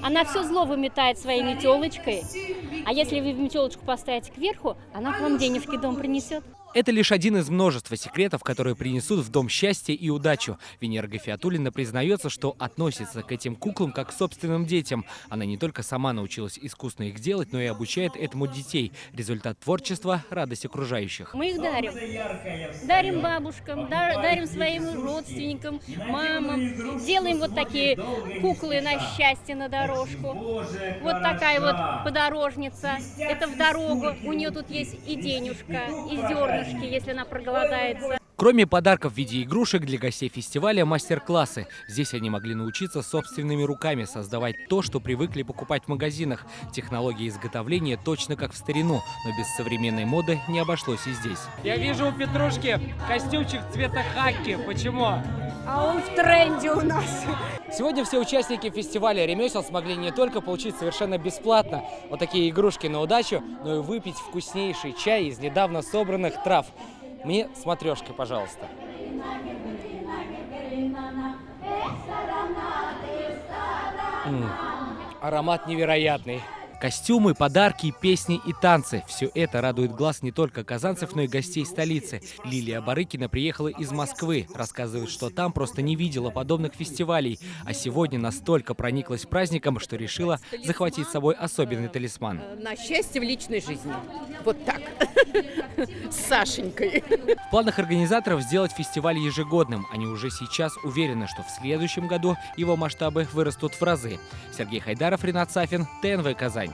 Она все зло выметает своей метелочкой. А если вы метелочку поставите кверху, она к вам денежки в дом принесет. Это лишь один из множества секретов, которые принесут в дом счастье и удачу. Венера Гафиатуллина признается, что относится к этим куклам как к собственным детям. Она не только сама научилась искусно их делать, но и обучает этому детей. Результат творчества – радость окружающих. Мы их дарим. Дарим бабушкам, дарим своим родственникам, мамам. Делаем вот такие куклы на счастье, на дорожку. Вот такая вот подорожница. Это в дорогу. У нее тут есть и денежка, и зернышки, если она проголодается. Кроме подарков в виде игрушек, для гостей фестиваля мастер-классы. Здесь они могли научиться собственными руками создавать то, что привыкли покупать в магазинах. Технологии изготовления точно как в старину, но без современной моды не обошлось и здесь. Я вижу у Петрушки костюмчик цвета хаки. Почему? А он в тренде у нас. Сегодня все участники фестиваля ремесел смогли не только получить совершенно бесплатно вот такие игрушки на удачу, но и выпить вкуснейший чай из недавно собранных трав. Мне с матрешкой, пожалуйста. Аромат невероятный. Костюмы, подарки, песни и танцы – все это радует глаз не только казанцев, но и гостей столицы. Лилия Барыкина приехала из Москвы. Рассказывает, что там просто не видела подобных фестивалей. А сегодня настолько прониклась праздником, что решила захватить с собой особенный талисман. На счастье в личной жизни. Вот так. С Сашенькой. В планах организаторов сделать фестиваль ежегодным. Они уже сейчас уверены, что в следующем году его масштабы вырастут в разы. Сергей Хайдаров, Ренат Сафин, ТНВ Казань.